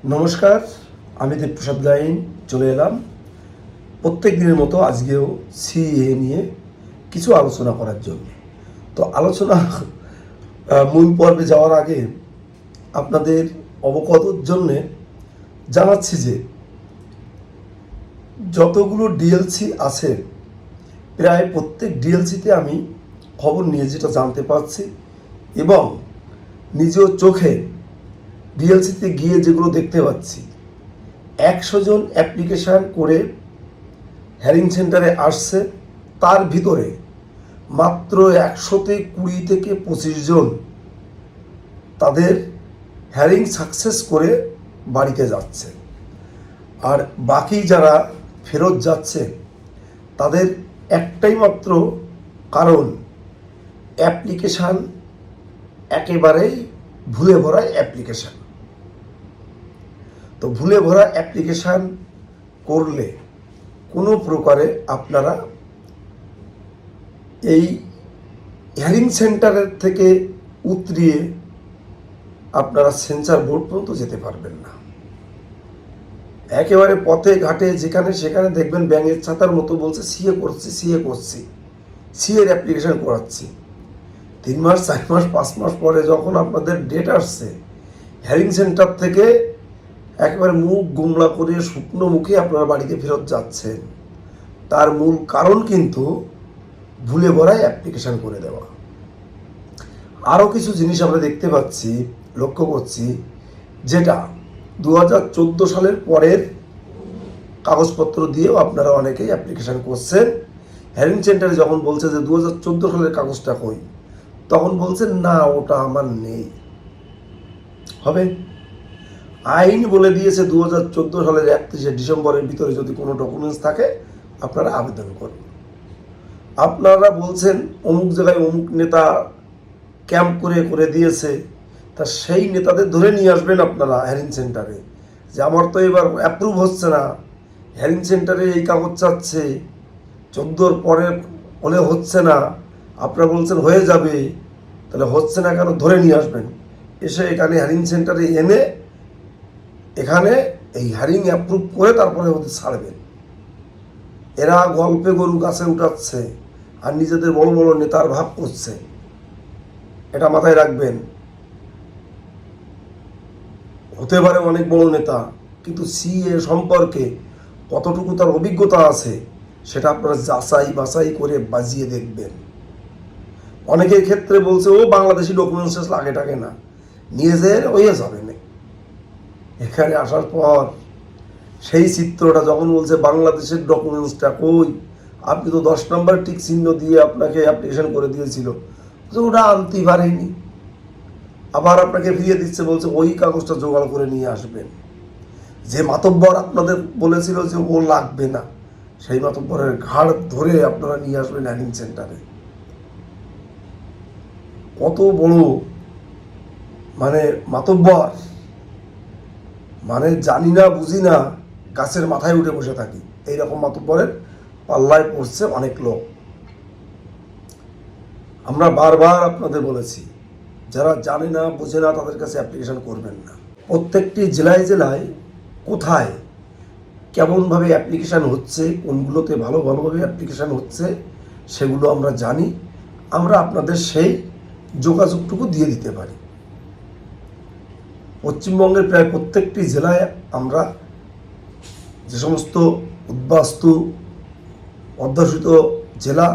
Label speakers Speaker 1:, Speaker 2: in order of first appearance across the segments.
Speaker 1: নমস্কার, আমি দেবপ্রসাদ গাইন চলে এলাম প্রত্যেক দিনের মতো আজকেও সিএ নিয়ে কিছু আলোচনা করার জন্য। তো আলোচনা মূল পর্বে যাওয়ার আগে আপনাদের অবগতর জন্যে জানাচ্ছি যে যতগুলো ডিএলসি আছে প্রায় প্রত্যেক ডিএলসিতে আমি খবর নিয়ে যেটা জানতে পারছি এবং নিজের চোখে ডিএলসিতে গিয়ে যেগুলো দেখতে পাচ্ছি, 100 জন অ্যাপ্লিকেশান করে হ্যারিং সেন্টারে আসছে, তার ভিতরে মাত্র 100তে 20 থেকে 25 জন তাদের হ্যারিং সাকসেস করে বাড়িতে যাচ্ছে। আর বাকি যারা ফেরত যাচ্ছে তাদের একটাই মাত্র কারণ, অ্যাপ্লিকেশান একেবারেই ভুলে ভরা অ্যাপ্লিকেশান। তো ভুলে ভরা অ্যাপ্লিকেশান করলে কোনো প্রকারে আপনারা এই হ্যারিং সেন্টারের থেকে উতরিয়ে আপনারা সেন্সার বোর্ড পর্যন্ত যেতে পারবেন না। একেবারে পথে ঘাটে যেখানে সেখানে দেখবেন ব্যাঙের ছাতার মতো বলছে সিএ করছি, সিএর অ্যাপ্লিকেশান করাচ্ছি। 3 মাস 4 মাস 5 মাস পরে যখন আপনাদের ডেট আসছে, হ্যারিং সেন্টার থেকে একেবারে মুখ গুমলা করে শুকনো মুখে আপনারা বাড়িতে ফেরত যাচ্ছেন। তার মূল কারণ কিন্তু ভুলে ভরায় অ্যাপ্লিকেশান করে দেওয়া। আরও কিছু জিনিস আমরা দেখতে পাচ্ছি, লক্ষ্য করছি, যেটা 2014 সালের পরের কাগজপত্র দিয়েও আপনারা অনেকেই অ্যাপ্লিকেশান করছেন। হ্যারিং সেন্টারে যখন বলছে যে 2014 সালের কাগজটা কই, তখন বলছেন না ওটা আমার নেই। হবে আইন বলে দিয়েছে 2014 সালের 31শে ডিসেম্বরের ভিতরে যদি কোনো ডকুমেন্টস থাকে আপনারা আবেদন করুন। আপনারা বলছেন অমুক জায়গায় অমুক নেতা ক্যাম্প করে দিয়েছে, তা সেই নেতাদের ধরে নিয়ে আসবেন আপনারা হ্যারিং সেন্টারে, যে আমার তো এবার অ্যাপ্রুভ হচ্ছে না, হ্যারিং সেন্টারে এই কাগজ চাচ্ছে, 14 পরে হলে হচ্ছে না, আপনারা বলছেন হয়ে যাবে, তাহলে হচ্ছে না কেন, ধরে নিয়ে আসবেন। এসে এখানে হ্যারিং সেন্টারে এনে এখানে এই হ্যারিং অ্যাপ্রুভ করে তারপরে ওদের ছাড়বেন। এরা গল্পে গরু গাছে উঠাচ্ছে আর নিজেদের বড় বড় নেতার ভাব করছে, এটা মাথায় রাখবেন। হতে পারে অনেক বড় নেতা, কিন্তু সিএ সম্পর্কে কতটুকু তার অভিজ্ঞতা আছে সেটা আপনারা যাচাই বাছাই করে বাজিয়ে দেখবেন। অনেকের ক্ষেত্রে বলছে ও বাংলাদেশি ডকুমেন্টস লাগে টাকে না, নিয়ে যেয়ে হয়ে যাবে না। এখানে আসার পর সেই চিত্রটা যখন বলছে বাংলাদেশের ডকুমেন্টসটা কই, আপনি তো 10 নম্বর টিক চিহ্ন দিয়ে আপনাকে অ্যাপ্লিকেশন করে দিয়েছিল, ওটা আনতেই পারেনি, আবার আপনাকে ফিরিয়ে দিচ্ছে, বলছে ওই কাগজটা জোগাড় করে নিয়ে আসবেন। যে মাতব্বর আপনাদের বলেছিল যে ও লাগবে না, সেই মাতব্বরের ঘাড় ধরে আপনারা নিয়ে আসবেন হ্যারিং সেন্টারে। কত বড় মাতব্বর, জানি না বুঝি না, গাছের মাথায় উঠে বসে থাকি, এইরকম মাতব্বরের পাল্লায় পড়ছে অনেক লোক। আমরা বারবার আপনাদের বলেছি, যারা জানে না বোঝে না তাদের কাছে অ্যাপ্লিকেশন করবেন না। প্রত্যেকটি জেলায় জেলায় কোথায় কেমনভাবে অ্যাপ্লিকেশান হচ্ছে, কোনগুলোতে ভালোভাবে অ্যাপ্লিকেশান হচ্ছে সেগুলো আমরা জানি। আমরা আপনাদের সেই যোগাযোগটুকু দিয়ে দিতে পারি। পশ্চিমবঙ্গের প্রায় প্রত্যেকটি জেলায় আমরা যে সমস্ত উদ্বাস্তু অধ্যুষিত জেলা,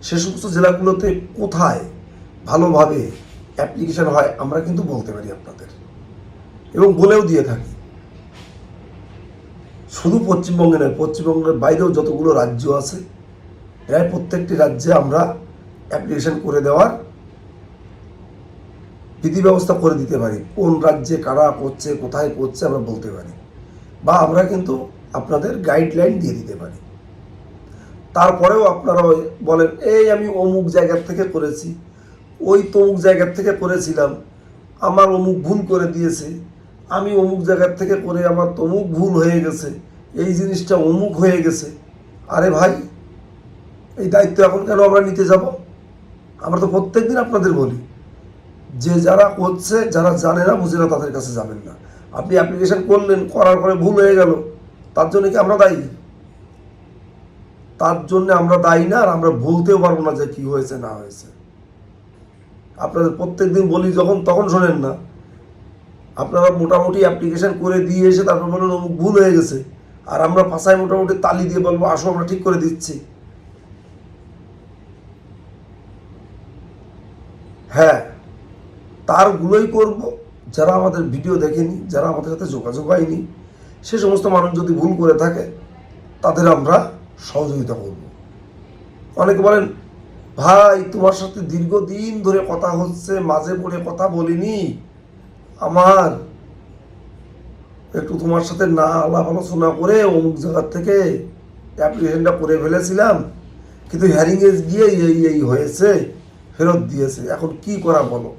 Speaker 1: সে সমস্ত জেলাগুলোতে কোথায় ভালোভাবে অ্যাপ্লিকেশান হয় আমরা কিন্তু বলতে পারি আপনাদের, এবং বলেও দিয়ে থাকি। শুধু পশ্চিমবঙ্গে নয়, পশ্চিমবঙ্গের বাইরেও যতগুলো রাজ্য আছে প্রায় প্রত্যেকটি রাজ্যে আমরা অ্যাপ্লিকেশান করে দেওয়ার বিধি ব্যবস্থা করে দিতে পারি। কোন রাজ্যে কারা করছে, কোথায় করছে আমরা বলতে পারি, বা আমরা কিন্তু আপনাদের গাইডলাইন দিয়ে দিতে পারি। তারপরেও আপনারা বলেন এই আমি অমুক জায়গার থেকে করেছি, ওই তমুক জায়গার থেকে করেছিলাম, আমার অমুক ভুল করে দিয়েছে, আমি অমুক জায়গার থেকে করে আমার তমুক ভুল হয়ে গেছে, এই জিনিসটা অমুক হয়ে গেছে। আরে ভাই, এই দায়িত্ব এখন কেন আমরা নিতে যাব? আমরা তো প্রত্যেক দিন আপনাদের বলি যে যারা করছে, যারা জানে না বুঝে না তাদের কাছে যাবেন না। আপনি অ্যাপ্লিকেশন করলেন, করার পরে ভুল হয়ে গেল, তার জন্য কি আমরা দায়ী? তার জন্য আমরা দায়ী না, আর আমরা বলতেও পারবো না যে কি হয়েছে না হয়েছে। আপনাদের প্রত্যেক দিন বলি যখন, তখন শোনেন না। আপনারা মোটামুটি অ্যাপ্লিকেশন করে দিয়ে এসে তারপর বলেন অমুক ভুল হয়ে গেছে, আর আমরা পাশায় মোটামুটি তালি দিয়ে বলবো আসো আমরা ঠিক করে দিচ্ছি। হ্যাঁ, তারগুলোই করব যারা আমাদের ভিডিও দেখেনি, যারা আমাদের সাথে যোগাযোগ হয়নি। সে সমস্ত মানুষ যদি ভুল করে থাকে তাদের আমরা সহযোগিতা করব। অনেকে বলেন ভাই তোমার সাথে দীর্ঘদিন ধরে কথা হচ্ছে, মাঝে পড়ে কথা বলিনি, আমার একটু তোমার সাথে না আলাপ আলোচনা করে অমুক জায়গার থেকে অ্যাপ্লিকেশনটা করে ফেলেছিলাম, কিন্তু হ্যারিংয়ে গিয়ে এই হয়েছে, ফেরত দিয়েছে, এখন কি করা বলো।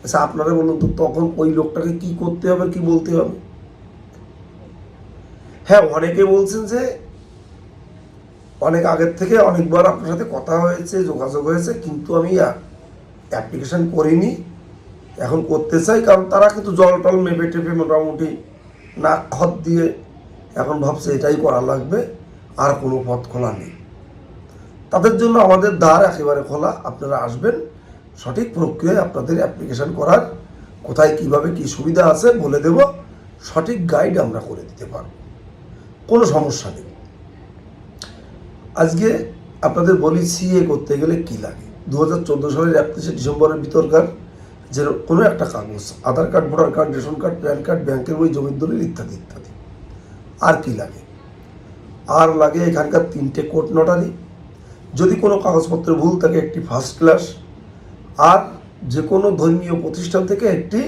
Speaker 1: আচ্ছা আপনারা বলুন তো, তখন ওই লোকটাকে কি করতে হবে, কি বলতে হবে? হ্যাঁ, অনেকে বলছেন যে অনেক আগের থেকে অনেকবার আপনার সাথে কথা হয়েছে, যোগাযোগ হয়েছে, কিন্তু আমি অ্যাপ্লিকেশন করিনি, এখন করতে চাই। কারণ তারা কিন্তু জল টল মেপে টেপে মোটামুটি নাক খত দিয়ে এখন ভাবছে এটাই করা লাগবে, আর কোনো পথ খোলা নেই। তাদের জন্য আমাদের দ্বার একেবারে খোলা। আপনারা আসবেন, সঠিক প্রক্রিয়ায় আপনাদের অ্যাপ্লিকেশন করার কোথায় কিভাবে কি সুবিধা আছে বলে দেব, সঠিক গাইড আমরা করে দিতে পারব, কোনো সমস্যা নেই। আজকে আপনাদের বলি সিএ করতে গেলে কি লাগে। 2014 সালের 31 ডিসেম্বরের ভিতরকার যে কোনো একটা কাগজ, Aadhaar card, voter card, ration card, PAN card, ব্যাংকের বই, জমির দলিল ইত্যাদি ইত্যাদি। আর কি লাগে? আর লাগে এখানকার 3টে কোর্ট নোটারি, যদি কোনো কাগজপত্রে ভুল থাকে একটি ফার্স্ট ক্লাস, আর যে কোনো ধর্মীয় প্রতিষ্ঠান থেকে একটি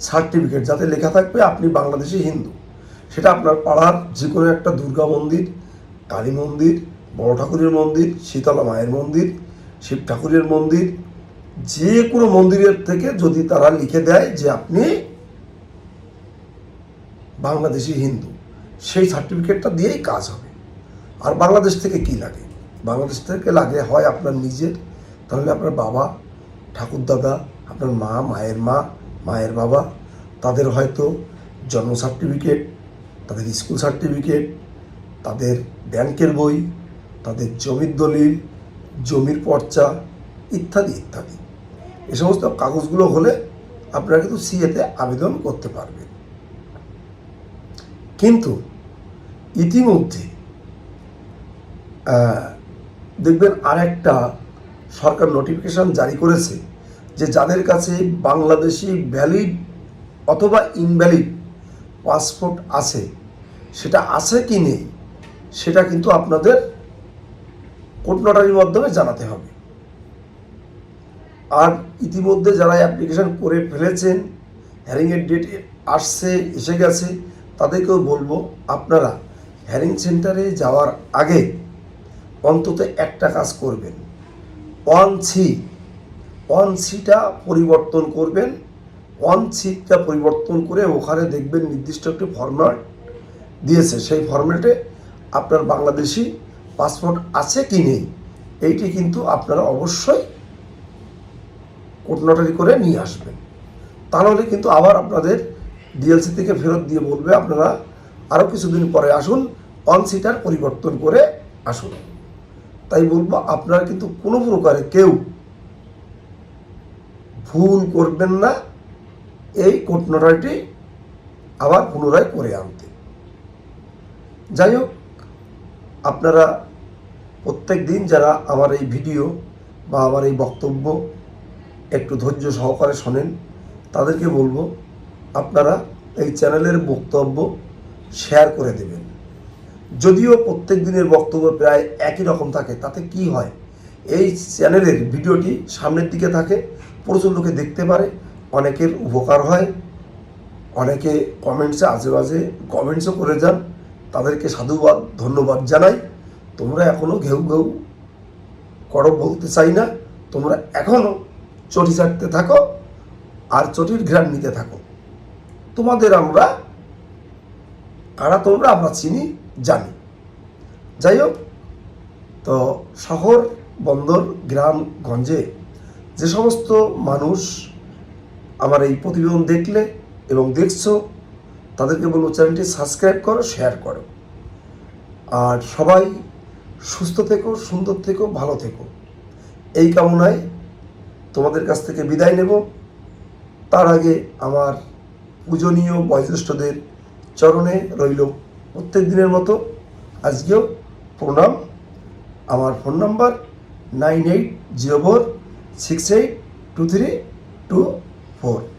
Speaker 1: সার্টিফিকেট যাতে লেখা থাকবে আপনি বাংলাদেশি হিন্দু। সেটা আপনার পাড়ার যে কোনো একটা দুর্গা মন্দির, কালী মন্দির, বড় ঠাকুরের মন্দির, শীতলা মায়ের মন্দির, শিব ঠাকুরের মন্দির, যে কোনো মন্দিরের থেকে যদি তারা লিখে দেয় যে আপনি বাংলাদেশি হিন্দু, সেই সার্টিফিকেটটা দিয়েই কাজ হবে। আর বাংলাদেশ থেকে কি লাগে? বাংলাদেশ থেকে লাগে হয় আপনার নিজের, তাহলে আপনার বাবা, ঠাকুরদাদা, আপনার মা, মায়ের মা, মায়ের বাবা, তাদের হয়তো জন্ম সার্টিফিকেট, তাদের স্কুল সার্টিফিকেট, তাদের ব্যাংকের বই, তাদের জমির দলিল, জমির পর্চা ইত্যাদি ইত্যাদি। এ সমস্ত কাগজগুলো হলে আপনারা কিন্তু সিএতে আবেদন করতে পারবেন। কিন্তু ইতিমধ্যে দেখবেন আরেকটা সরকার নোটিফিকেশন জারি করেছে যে যাদের কাছে বাংলাদেশি ভ্যালিড অথবা ইনভ্যালিড পাসপোর্ট আছে, সেটা আছে কি নেই সেটা কিন্তু আপনাদের কোর্ট নোটারির মাধ্যমে জানাতে হবে। আর ইতিমধ্যে যারা অ্যাপ্লিকেশন করে ফেলেছেন, হ্যারিংয়ের ডেট আসছে, এসে গেছে, তাদেরকেও বলবো আপনারা হ্যারিং সেন্টারে যাওয়ার আগে অন্তত একটা কাজ করবেন, 1C1C-টা পরিবর্তন করবেন। 1C-টা পরিবর্তন করে ওখানে দেখবেন নির্দিষ্ট একটি ফরম্যাট দিয়েছে, সেই ফরম্যাটে আপনার বাংলাদেশি পাসপোর্ট আছে কি নেই এইটি কিন্তু আপনারা অবশ্যই কোর্ট নোটারি করে নিয়ে আসবেন। তাহলে কিন্তু আবার আপনাদের ডিএলসি থেকে ফেরত দিয়ে বলবে আপনারা আরও কিছুদিন পরে আসুন, 1C-টার পরিবর্তন করে আসুন। তাই বলবো আপনারা কিন্তু কোনো প্রকারে কেউ ভুল করবেন না এই কোর্ট নোটারিটি আবার পুনরায় করে আনতে। যাই হোক, আপনারা প্রত্যেক দিন যারা আমার এই ভিডিও বা আমার এই বক্তব্য একটু ধৈর্য সহকারে শোনেন, তাদেরকে বলবো আপনারা এই চ্যানেলের বক্তব্য শেয়ার করে দেবেন। যদিও প্রত্যেক দিনের বক্তব্য প্রায় একই রকম থাকে, তাতে কি হয়, এই চ্যানেলের ভিডিওটি সামনের দিকে থাকে, প্রচুর লোকে দেখতে পারে, অনেকের উপকার হয়, অনেকে কমেন্টসে আজেবাজে কমেন্টসও করে যান, তাদেরকে সাধুবাদ ধন্যবাদ জানাই। তোমরা এখনও ঘেউ ঘেউ করো বলতে চাই না, তোমরা এখনও চটি চাটতে থাকো আর চটির ঘ্রাণ নিতে থাকো। তোমাদের আমরা কারা তোমরা আমরা চিনি জানি। যাই হোক, তো শহর বন্দর গ্রাম গঞ্জে যে সমস্ত মানুষ আমার এই প্রতিবেদন দেখলে এবং দেখছো, তাদেরকে বলবো চ্যানেলটি সাবস্ক্রাইব করো, শেয়ার করো। আর সবাই সুস্থ থেকো, সুন্দর থেকো, ভালো থেকো, এই কামনায় তোমাদের কাছ থেকে বিদায় নেব। তার আগে আমার পূজনীয় বয়োজ্যেষ্ঠদের চরণে রইল প্রত্যেক দিনের মতো আজকেও প্রণাম। আমার ফোন নাম্বার 9804682324।